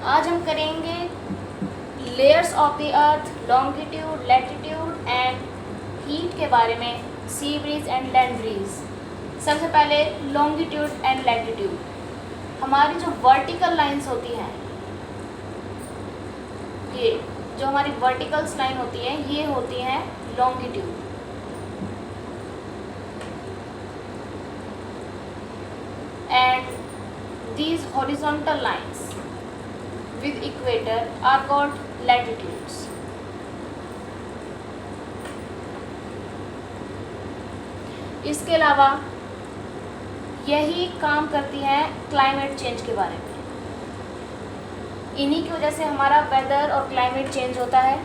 आज हम करेंगे layers of the earth, longitude, latitude and heat के बारे में, sea breeze and land breeze. सबसे पहले लॉन्गिट्यूड एंड लैटिट्यूड। हमारी जो वर्टिकल लाइंस होती हैं, ये जो हमारी वर्टिकल्स लाइन होती है ये होती हैं longitude, and these horizontal lines with equator are called latitudes. इसके अलावा यही काम करती हैं क्लाइमेट चेंज के बारे में। इन्हीं की वजह से हमारा वेदर और क्लाइमेट चेंज होता है।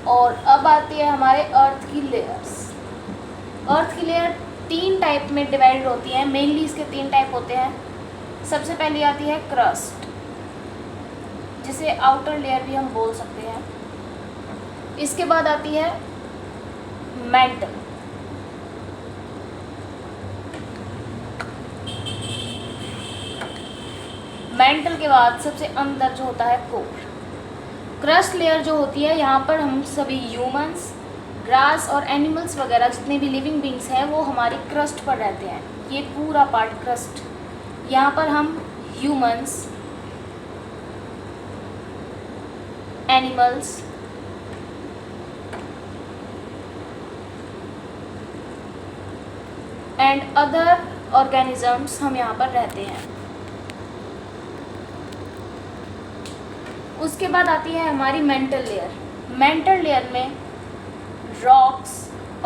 और अब आती है हमारे अर्थ की लेयर्स। अर्थ की लेयर 3 टाइप में डिवाइड होती हैं। मेनली इसके 3 टाइप होते हैं। सबसे पहली आती है क्रस्ट, जिसे आउटर लेयर भी हम बोल सकते हैं। इसके बाद आती है मैंटल, मैंटल के बाद सबसे अंदर जो होता है कोर। क्रस्ट लेयर जो होती है, यहाँ पर हम सभी ह्यूमंस, ग्रास और एनिमल्स वगैरह जितने भी लिविंग बींग्स हैं वो हमारी क्रस्ट पर रहते हैं। ये पूरा पार्ट क्रस्ट, यहाँ पर हम humans, animals, and other organisms हम यहाँ पर रहते हैं। उसके बाद आती है हमारी मेंटल लेयर। मेंटल लेयर में रॉक्स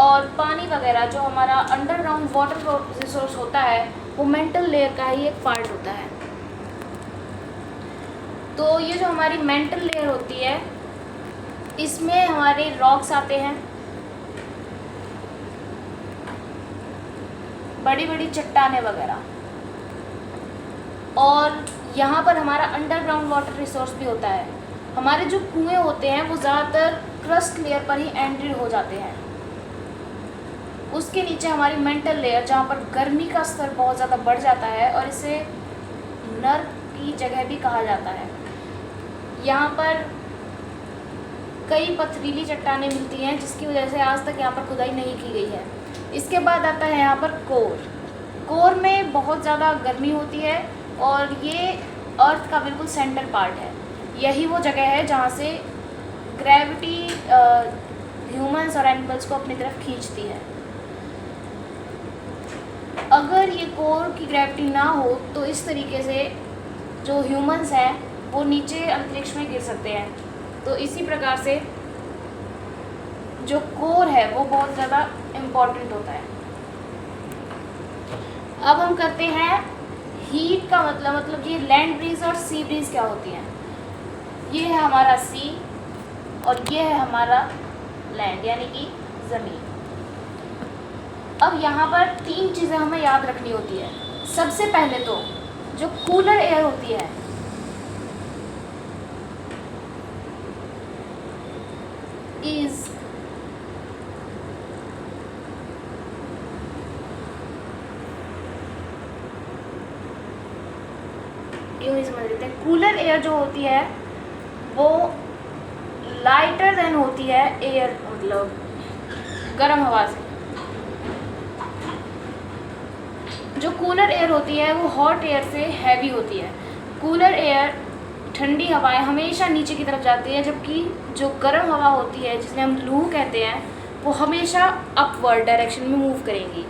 और पानी वगैरह जो हमारा अंडरग्राउंड वाटर रिसोर्स होता है वो मेंटल लेयर का ही एक पार्ट होता है। तो ये जो हमारी मेंटल लेयर होती है इसमें हमारे रॉक्स आते हैं, बड़ी बड़ी चट्टानें वगैरह, और यहाँ पर हमारा अंडरग्राउंड वाटर रिसोर्स भी होता है। हमारे जो कुएं होते हैं वो ज़्यादातर क्रस्ट लेयर पर ही एंट्री हो जाते हैं। उसके नीचे हमारी मेंटल लेयर, जहाँ पर गर्मी का स्तर बहुत ज़्यादा बढ़ जाता है और इसे नर्क की जगह भी कहा जाता है। यहाँ पर कई पथरीली चट्टानें मिलती हैं जिसकी वजह से आज तक यहाँ पर खुदाई नहीं की गई है। इसके बाद आता है यहाँ पर कोर। कोर में बहुत ज़्यादा गर्मी होती है और ये अर्थ का बिल्कुल सेंटर पार्ट है। यही वो जगह है जहाँ से ग्रेविटी ह्यूमंस और एनिमल्स को अपनी तरफ खींचती है। अगर ये कोर की ग्रेविटी ना हो तो इस तरीके से जो ह्यूमंस हैं वो नीचे अंतरिक्ष में गिर सकते हैं। तो इसी प्रकार से जो कोर है वो बहुत ज़्यादा इम्पॉर्टेंट होता है। अब हम करते हैं हीट का मतलब ये लैंड ब्रीज और सी ब्रीज क्या होती हैं। ये है हमारा सी और ये है हमारा लैंड यानी कि ज़मीन। अब यहाँ पर 3 चीज़ें हमें याद रखनी होती है। सबसे पहले तो जो कूलर एयर होती है इज यूँ ही समझ लेते हैं। कूलर एयर जो होती है वो लाइटर देन होती है एयर, मतलब गर्म हवा से। जो कूलर एयर होती है वो हॉट एयर से हैवी होती है। कूलर एयर, ठंडी हवाएं हमेशा नीचे की तरफ जाती है, जबकि जो गर्म हवा होती है जिसे हम लू कहते हैं वो हमेशा अपवर्ड डायरेक्शन में मूव करेंगी।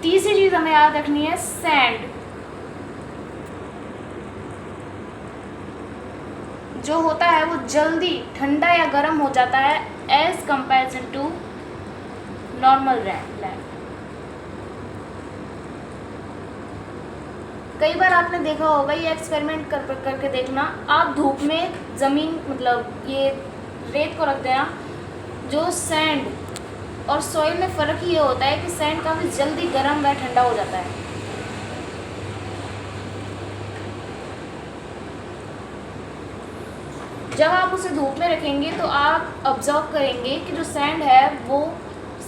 तीसरी चीज़ हमें याद रखनी है, सैंड जो होता है वो जल्दी ठंडा या गर्म हो जाता है as comparison to normal land. कई बार आपने देखा होगा, ये एक्सपेरिमेंट करके देखना, आप धूप में ज़मीन मतलब ये रेत को रख देना, जो सैंड और सॉइल में फ़र्क ये होता है कि सैंड काफ़ी जल्दी गर्म व ठंडा हो जाता है। जब आप उसे धूप में रखेंगे तो आप ऑब्जर्व करेंगे कि जो सैंड है वो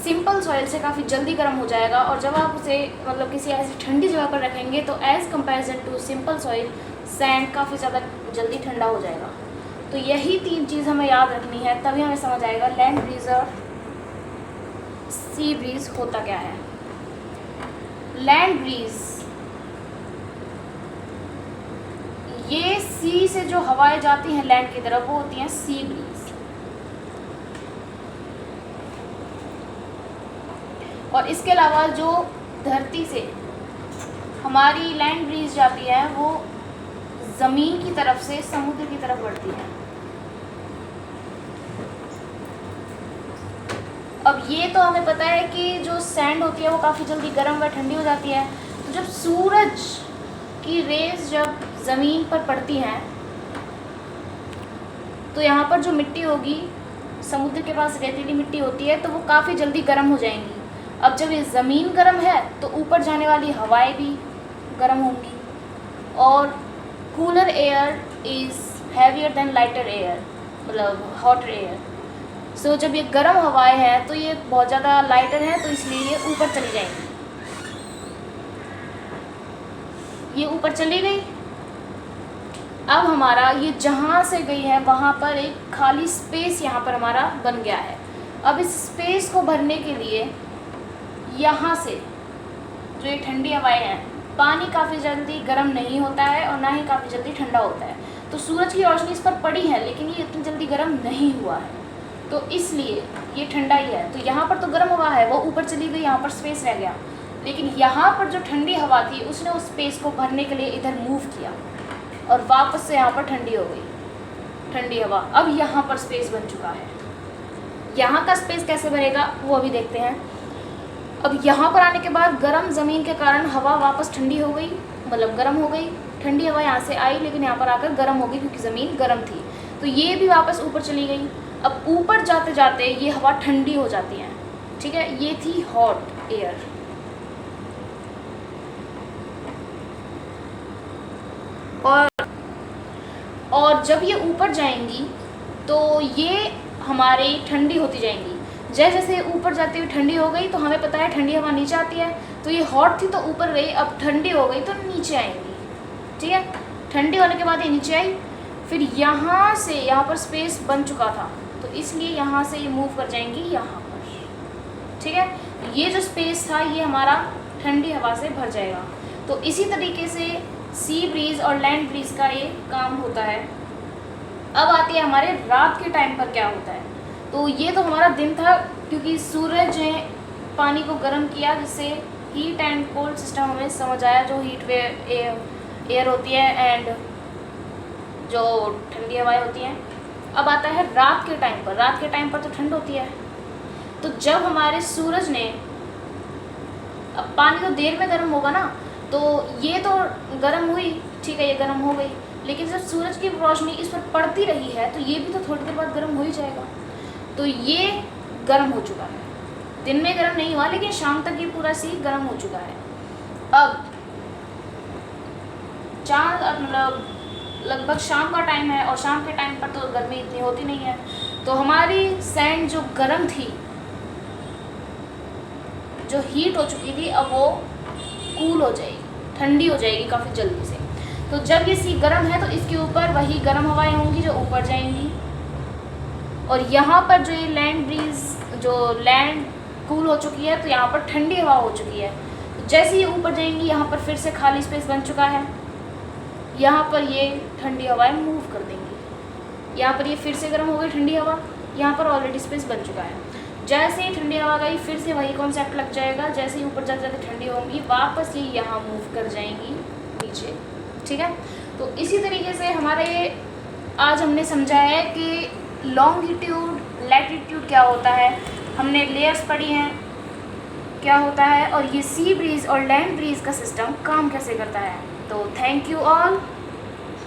सिंपल सॉइल से काफ़ी जल्दी गर्म हो जाएगा, और जब आप उसे मतलब किसी ऐसी ठंडी जगह पर रखेंगे तो as comparison to simple soil sand काफ़ी ज़्यादा जल्दी ठंडा हो जाएगा। तो यही 3 चीज़ हमें याद रखनी है, तभी हमें समझ आएगा लैंड ब्रीज और सी ब्रीज होता क्या है। लैंड ब्रीज, ये सी से जो हवाएं जाती हैं लैंड की तरफ वो होती हैं सी ब्रीज, और इसके अलावा जो धरती से हमारी लैंड ब्रीज जाती है वो ज़मीन की तरफ से समुद्र की तरफ बढ़ती है। अब ये तो हमें पता है कि जो सैंड होती है वो काफ़ी जल्दी गर्म व ठंडी हो जाती है। तो जब सूरज की रेज जब ज़मीन पर पड़ती हैं तो यहाँ पर जो मिट्टी होगी, समुद्र के पास रेतीली मिट्टी होती है, तो वो काफ़ी जल्दी गर्म हो जाएंगी। अब जब ये ज़मीन गर्म है तो ऊपर जाने वाली हवाएं भी गर्म होंगी, और cooler air is heavier than lighter air, मतलब हॉटर एयर। सो जब ये गर्म हवाएं हैं तो ये बहुत ज़्यादा लाइटर है, तो इसलिए ये ऊपर चली जाएंगी। ये ऊपर चली गई। अब हमारा ये जहाँ से गई है वहाँ पर एक खाली स्पेस यहाँ पर हमारा बन गया है। अब इस स्पेस को भरने के लिए यहाँ से जो ये ठंडी हवाएं हैं, पानी काफ़ी जल्दी गर्म नहीं होता है और ना ही काफ़ी जल्दी ठंडा होता है। तो सूरज की रोशनी इस पर पड़ी है लेकिन ये इतनी जल्दी गर्म नहीं हुआ है, तो इसलिए ये ठंडा ही है। तो यहाँ पर तो गर्म हवा है, वो ऊपर चली गई, यहाँ पर स्पेस रह गया। लेकिन यहाँ पर जो ठंडी हवा थी उसने उस स्पेस को भरने के लिए इधर मूव किया और वापस से यहाँ पर ठंडी हो गई ठंडी हवा। अब यहाँ पर स्पेस बन चुका है। यहाँ का स्पेस कैसे भरेगा वो अभी देखते हैं। अब यहाँ पर आने के बाद गर्म ज़मीन के कारण हवा वापस ठंडी हो गई, मतलब गर्म हो गई। ठंडी हवा यहाँ से आई लेकिन यहाँ पर आकर गर्म हो गई क्योंकि ज़मीन गर्म थी, तो ये भी वापस ऊपर चली गई। अब ऊपर जाते जाते ये हवा ठंडी हो जाती है, ठीक है। ये थी हॉट एयर। और जब ये ऊपर जाएंगी तो ये हमारी ठंडी होती जाएंगी। जैसे जैसे ऊपर जाती हुई ठंडी हो गई, तो हमें पता है ठंडी हवा नीचे आती है, तो ये हॉट थी तो ऊपर गई, अब ठंडी हो गई तो नीचे आएंगी, ठीक है। ठंडी होने के बाद ये नीचे आई, फिर यहाँ से यहाँ पर स्पेस बन चुका था तो इसलिए यहाँ से ये मूव कर जाएंगी यहाँ पर, ठीक है। ये जो स्पेस था ये हमारा ठंडी हवा से भर जाएगा। तो इसी तरीके से सी ब्रीज और लैंड ब्रीज का ये काम होता है। अब आती है हमारे रात के टाइम पर क्या होता है। तो ये तो हमारा दिन था क्योंकि सूरज ने पानी को गर्म किया, जिससे हीट एंड कोल्ड सिस्टम हमें समझ आया, जो हीट वेव एयर होती है एंड जो ठंडी हवाएं होती हैं। अब आता है रात के टाइम पर। रात के टाइम पर तो ठंड होती है, तो जब हमारे सूरज ने, अब पानी तो देर में गर्म होगा ना, तो ये तो गर्म हुई, ठीक है, ये गर्म हो गई, लेकिन जब सूरज की रोशनी इस पर पड़ती रही है तो ये भी तो थोड़ी देर बाद गर्म हो ही जाएगा। तो ये गर्म हो चुका है। दिन में गर्म नहीं हुआ लेकिन शाम तक ये पूरा सी गर्म हो चुका है। अब चांद मतलब लगभग शाम का टाइम है और शाम के टाइम पर तो गर्मी इतनी होती नहीं है, तो हमारी सैंड जो गर्म थी, जो हीट हो चुकी थी, अब वो कूल हो जाएगी, ठंडी हो जाएगी काफ़ी जल्दी से। तो जब ये सी गर्म है तो इसके ऊपर वही गर्म हवाएं होंगी जो ऊपर जाएंगी, और यहाँ पर जो ये लैंड ब्रीज, जो लैंड कूल हो चुकी है तो यहाँ पर ठंडी हवा हो चुकी है। तो जैसे ये ऊपर जाएंगी यहाँ पर फिर से खाली स्पेस बन चुका है, यहाँ पर ये ठंडी हवाएं मूव कर देंगी। यहाँ पर ये फिर से गर्म हो गई ठंडी हवा, यहाँ पर ऑलरेडी स्पेस बन चुका है। जैसे ही ठंडी हवा गई फिर से वही कॉन्सेप्ट लग जाएगा, जैसे ही ऊपर जाते जाते ठंडी होंगी वापस ये यहाँ मूव कर जाएंगी नीचे, ठीक है। तो इसी तरीके से हमारे आज हमने समझा है कि लॉन्गिट्यूड लैटिट्यूड क्या होता है, हमने लेयर्स पढ़ी हैं क्या होता है, और ये सी ब्रीज और लैंड ब्रीज का सिस्टम काम कैसे करता है। तो थैंक यू ऑल।